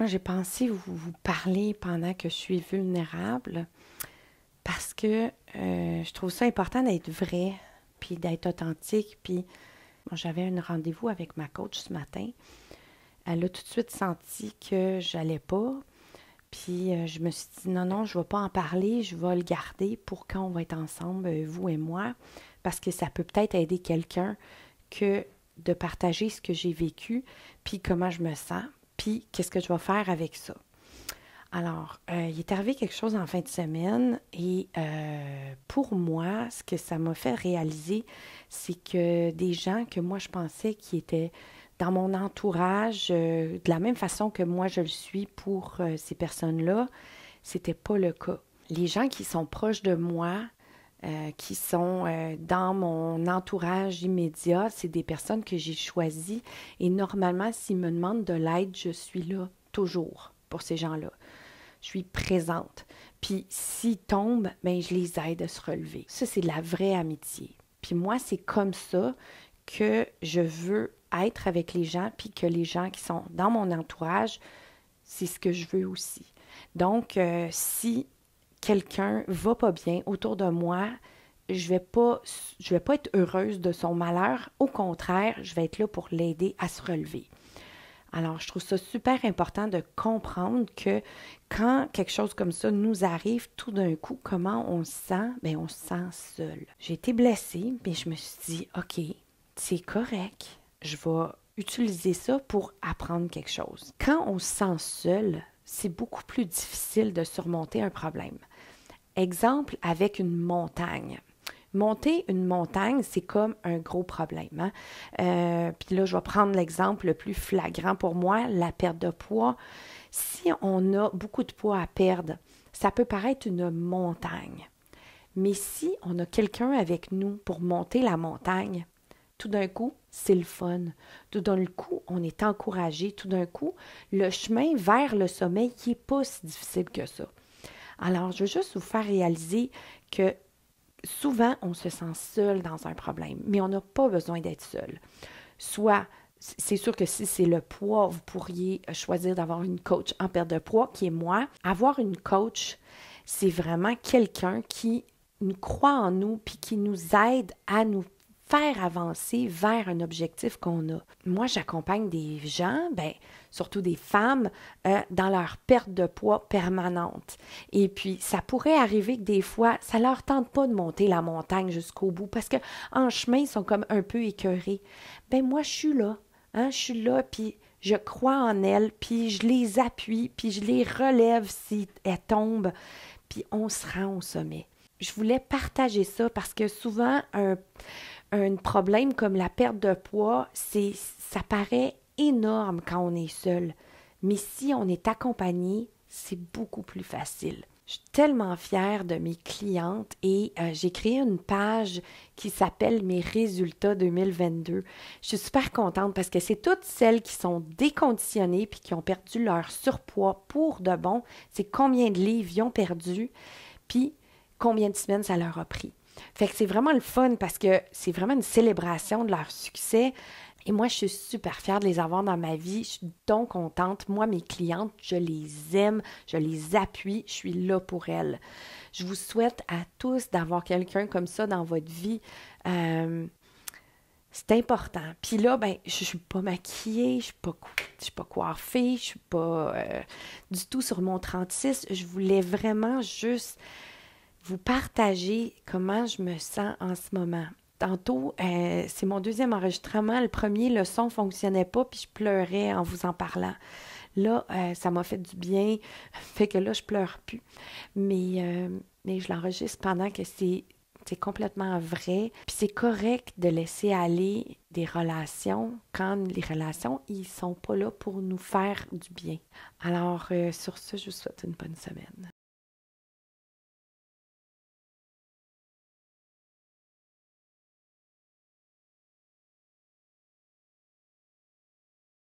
Moi, j'ai pensé vous parler pendant que je suis vulnérable parce que je trouve ça important d'être vrai, puis d'être authentique. Puis bon, j'avais un rendez-vous avec ma coach ce matin. Elle a tout de suite senti que j'allais pas. Puis je me suis dit non, non, je ne vais pas en parler, je vais le garder pour quand on va être ensemble, vous et moi, parce que ça peut peut-être aider quelqu'un que de partager ce que j'ai vécu, puis comment je me sens, puis qu'est-ce que je vais faire avec ça. Alors, il est arrivé quelque chose en fin de semaine et pour moi, ce que ça m'a fait réaliser, c'est que des gens que moi je pensais qui étaient dans mon entourage, de la même façon que moi je le suis pour ces personnes-là, c'était pas le cas. Les gens qui sont proches de moi, qui sont dans mon entourage immédiat, c'est des personnes que j'ai choisies et normalement, s'ils me demandent de l'aide, je suis là toujours pour ces gens-là. Je suis présente. Puis s'ils tombent, ben, je les aide à se relever. Ça, c'est de la vraie amitié. Puis moi, c'est comme ça que je veux être avec les gens, puis que les gens qui sont dans mon entourage, c'est ce que je veux aussi. Donc, si quelqu'un va pas bien autour de moi, je vais pas être heureuse de son malheur. Au contraire, je vais être là pour l'aider à se relever. Alors, je trouve ça super important de comprendre que quand quelque chose comme ça nous arrive, tout d'un coup, comment on se sent? Bien, on se sent seul. J'ai été blessée, mais je me suis dit, OK, c'est correct. Je vais utiliser ça pour apprendre quelque chose. Quand on se sent seul, c'est beaucoup plus difficile de surmonter un problème. Exemple avec une montagne. Monter une montagne, c'est comme un gros problème. Hein? Puis là, je vais prendre l'exemple le plus flagrant pour moi, la perte de poids. Si on a beaucoup de poids à perdre, ça peut paraître une montagne. Mais si on a quelqu'un avec nous pour monter la montagne, tout d'un coup, c'est le fun. Tout d'un coup, on est encouragé. Tout d'un coup, le chemin vers le sommet, il n'est pas si difficile que ça. Alors, je veux juste vous faire réaliser que souvent, on se sent seul dans un problème, mais on n'a pas besoin d'être seul. Soit, c'est sûr que si c'est le poids, vous pourriez choisir d'avoir une coach en perte de poids, qui est moi. Avoir une coach, c'est vraiment quelqu'un qui nous croit en nous puis qui nous aide à nous faire avancer vers un objectif qu'on a. Moi, j'accompagne des gens, surtout des femmes, dans leur perte de poids permanente. Et puis, ça pourrait arriver que des fois, ça ne leur tente pas de monter la montagne jusqu'au bout parce qu'en chemin, ils sont comme un peu écœurés. Moi, je suis là. Hein, je suis là, puis je crois en elles, puis je les appuie, puis je les relève si elles tombent, puis on se rend au sommet. Je voulais partager ça parce que souvent, un problème comme la perte de poids, ça paraît énorme quand on est seul. Mais si on est accompagné, c'est beaucoup plus facile. Je suis tellement fière de mes clientes et j'ai créé une page qui s'appelle Mes résultats 2022. Je suis super contente parce que c'est toutes celles qui sont déconditionnées puis qui ont perdu leur surpoids pour de bon. C'est combien de livres ils ont perdu puis combien de semaines ça leur a pris. Fait que c'est vraiment le fun parce que c'est vraiment une célébration de leur succès. Et moi, je suis super fière de les avoir dans ma vie. Je suis donc contente. Moi, mes clientes, je les aime, je les appuie, je suis là pour elles. Je vous souhaite à tous d'avoir quelqu'un comme ça dans votre vie. C'est important. Puis là, je suis pas maquillée, je suis pas coiffée, je suis pas du tout sur mon 36. Je voulais vraiment juste vous partager comment je me sens en ce moment. Tantôt, c'est mon deuxième enregistrement. Le premier, le son ne fonctionnait pas, puis je pleurais en vous en parlant. Là, ça m'a fait du bien, fait que là, je pleure plus. Mais je l'enregistre pendant que c'est complètement vrai. Puis c'est correct de laisser aller des relations quand les relations, ils sont pas là pour nous faire du bien. Alors, sur ce, je vous souhaite une bonne semaine.